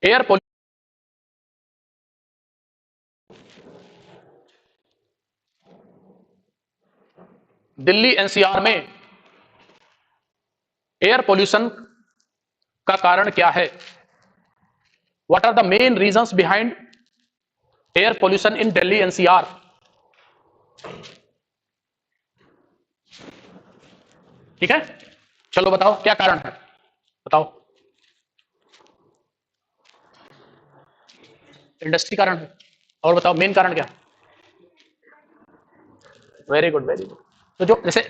Air Delhi NCR में air pollution का कारण क्या है? What are the main reasons behind air pollution in Delhi NCR? ठीक है, चलो बताओ क्या कारण है, बताओ। इंडस्ट्री कारण है, और बताओ मेन कारण क्या? Very good very good. तो जो जैसे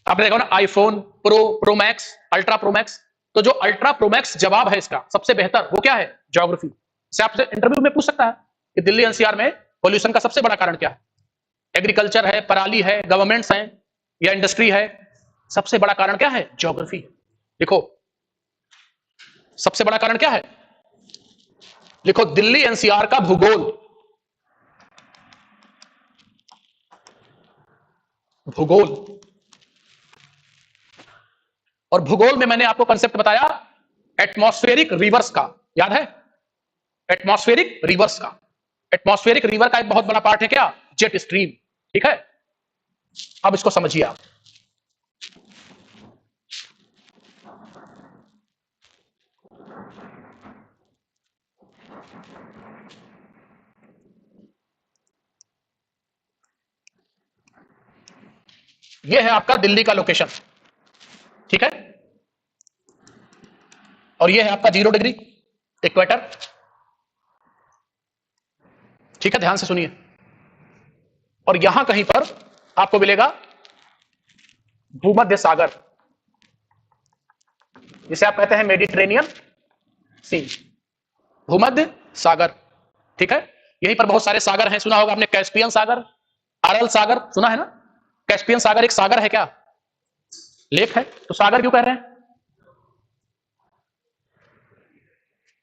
आपने देखा ना iPhone pro max, ultra pro max, तो जो अल्ट्रा प्रो मैक्स जवाब है इसका सबसे बेहतर वो क्या है? ज्योग्राफी। से आपसे इंटरव्यू में पूछ सकता है कि दिल्ली एनसीआर में पोल्यूशन का सबसे बड़ा कारण क्या है? एग्रीकल्चर है, पराली है, गवर्नमेंट्स हैं या इंडस्ट्री है? सबसे बड़ा कारण क्या है? ज्योग्राफी। लिखो, सबसे बड़ा कारण क्या है? लिखो, दिल्ली एनसीआर का भूगोल। भूगोल, और भूगोल में मैंने आपको कंसेप्ट बताया एटमॉस्फेरिक रिवर्स का, याद है? एटमॉस्फेरिक रिवर्स का। एटमॉस्फेरिक रिवर का एक बहुत बड़ा पार्ट है क्या? Jet stream. ठीक है, अब इसको समझिए आप। ये है आपका दिल्ली का लोकेशन, ठीक है, और ये है आपका 0 डिग्री इक्वेटर। ठीक है, ध्यान से सुनिए, और यहां कहीं पर आपको मिलेगा भूमध्य सागर, जिसे आप कहते हैं मेडिटेरेनियन सी, भूमध्य सागर। ठीक है, यहीं पर बहुत सारे सागर हैं, सुना होगा आपने कैस्पियन सागर, अरल सागर, सुना है ना? कैस्पियन सागर एक सागर है क्या? लेक है, तो सागर क्यों कह रहे हैं?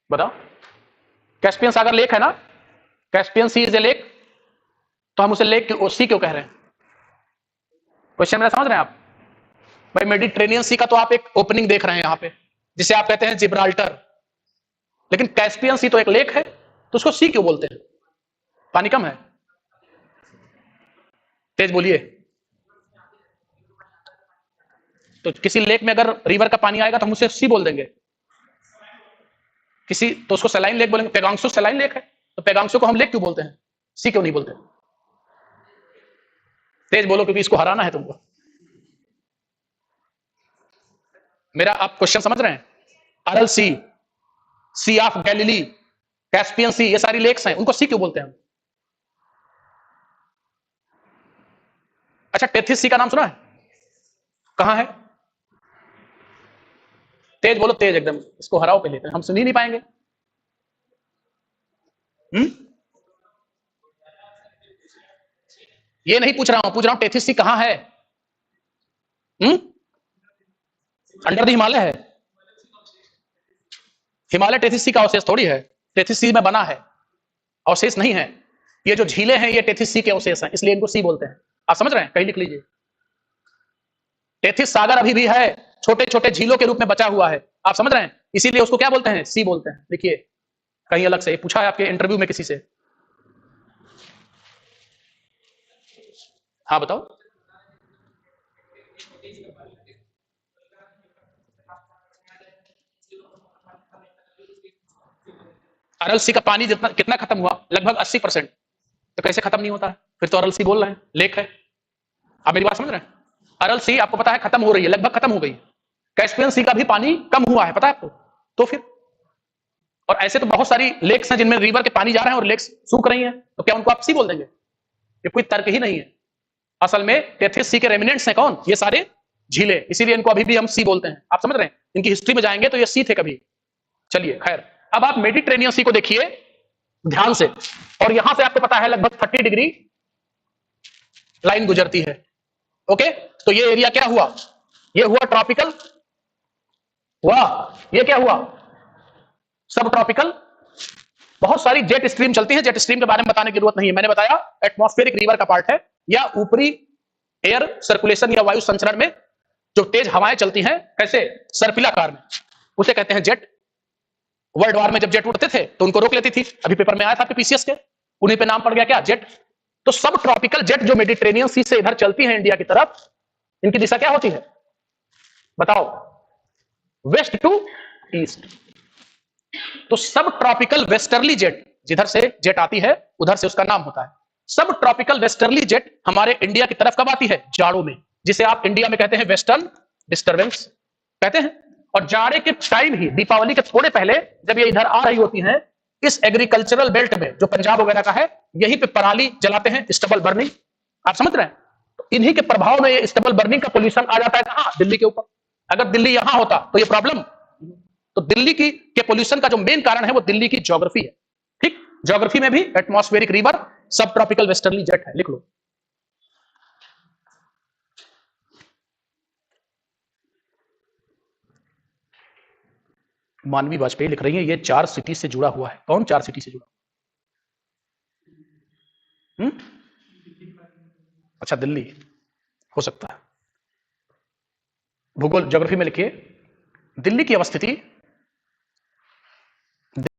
बताओ, कैस्पियन सागर लेक है ना? Caspian sea is a lake, तो हम उसे लेक सी क्यों कह रहे हैं? क्वेश्चन मेरा समझ रहे हैं आप? भाई मेडिटेरेनियन सी का तो आप एक ओपनिंग देख रहे हैं यहां पे, जिसे आप कहते हैं जिब्राल्टर, लेकिन कैस्पियन सी तो एक लेक है, तो उसको सी क्यों बोलते हैं? पानी कम है? तेज बोलिए। तो किसी लेक में अगर रिवर का पानी आएगा तो हम उसे सी बोल देंगे, किसी तो उसको सलाइन लेक बोलेंगे। पेगांगसू सलाइन लेक है, तो पेगांगसू को हम लेक क्यों बोलते हैं, सी क्यों नहीं बोलते? तेज बोलो, क्योंकि इसको हराना है तुमको। मेरा आप क्वेश्चन समझ रहे हैं? अरल सी, सी ऑफ गैलिली, कैस्पियन सी, ये सारी लेक्स हैं, उनको सी क्यों बोलते हैं? अच्छा, टेथिस सी का नाम सुना है? कहां है? तेज बोलो, तेज एकदम, इसको हराओ पहले, हम सुन ही नहीं पाएंगे। ये नहीं पूछ रहा हूं टेथिस सी कहां है? अंडर द हिमालय है? हिमालय टेथिस सी का अवशेष थोड़ी है, टेथिस सी में बना है, अवशेष नहीं है। ये जो झीलें हैं ये टेथिस सी के अवशेष हैं, इसलिए इनको सी बोलते हैं। आप समझ रहे हैं? कहीं लिख लीजिए, टेथिस सागर अभी भी है, छोटे छोटे झीलों के रूप में बचा हुआ है, आप समझ रहे हैं? इसीलिए उसको क्या बोलते हैं? सी बोलते हैं। देखिए कहीं अलग से पूछा है आपके इंटरव्यू में किसी से। हाँ बताओ। अरल सी का पानी जितना कितना खत्म हुआ? लगभग 80%। तो कैसे खत्म नहीं होता है? फिर तो अरल सी बोल रहे हैं, लेक है। आप मेरी बात समझ रहे हैं? अरल सी आपको पता है खत्म हो रही है, लगभग खत्म हो गई। कैस्पियन सी का भी पानी कम हुआ है, पता है आपको? तो फिर, और ऐसे तो बहुत सारी लेक्स हैं जिनमें रिवर के पानी जा रहे हैं और लेक्स सूख रही हैं, तो क्या उनको आप सी बोल देंगे? ये कोई तर्क ही नहीं है। असल में टेथिस सी के रेमिनेंट्स हैं कौन? ये सारे झीलें, इसीलिए इनको अभी भी हम सी बोलते हैं। आप समझ रहे हैं? इनकी हिस्ट्री में जाएंगे तो ये सी थे कभी। चलिए खैर, अब आप मेडिटेरेनियन सी को देखिए ध्यान से, और यहां से आपको पता है लगभग 30 डिग्री लाइन गुजरती है। ओके, तो ये एरिया क्या हुआ? ये हुआ ट्रॉपिकल, हुआ ये क्या हुआ? सब ट्रॉपिकल। बहुत सारी जेट स्ट्रीम चलती है, जेट स्ट्रीम के बारे में बताने की जरूरत नहीं है, मैंने बताया एटमॉस्फेरिक रिवर का पार्ट है, या ऊपरी एयर सर्कुलेशन या वायु संचरण में जो तेज हवाएं चलती हैं, कैसे? सर्पिलाकार में, उसे कहते हैं जेट। वर्ल्ड वॉर में जब जेट उड़ते थे तो उनको रोक लेती थी। अभी पेपर में आया था आपके पीसीएस के, उन्हीं पे नाम पड़ गया क्या, जेट। तो सब ट्रॉपिकल जेट जो मेडिटेरेनियन सी से इधर चलती है इंडिया की तरफ, इनकी दिशा क्या होती है बताओ, वेस्ट टू ईस्ट। तो सब ट्रॉपिकल वेस्टर्ली जेट, जिधर से जेट आती है उधर से उसका नाम होता है। सब ट्रॉपिकल वेस्टर्ली जेट हमारे इंडिया की तरफ कब आती है, जाड़ों में, जिसे आप इंडिया में कहते हैं वेस्टर्न डिस्टर्बेंस कहते हैं। और जाड़े के टाइम ही, दीपावली के थोड़े पहले जब ये इधर आ रही होती हैं, इस एग्रीकल्चरल बेल्ट में जो पंजाब वगैरह का है, यहीं पे पराली जलाते हैं, स्टबल बर्निंग, आप समझ रहे हैं। तो इन्हीं के प्रभाव में ये स्टबल बर्निंग का पोल्यूशन आ जाता है कहां, दिल्ली के ऊपर। अगर दिल्ली यहां होता तो ये प्रॉब्लम। तो दिल्ली की के पोल्यूशन का जो मेन कारण है वो दिल्ली की ज्योग्राफी है। ठीक, ज्योग्राफी में भी एटमॉस्फेरिक रिवर सब ट्रॉपिकल वेस्टर्ली जेट है, लिख लो। मानवी वाजपेयी लिख रही है, ये 4 सिटी से जुड़ा हुआ है। कौन 4 सिटी से जुड़ा? अच्छा, दिल्ली हो सकता है। भूगोल ज्योग्राफी में लिखिए, दिल्ली की अवस्थिति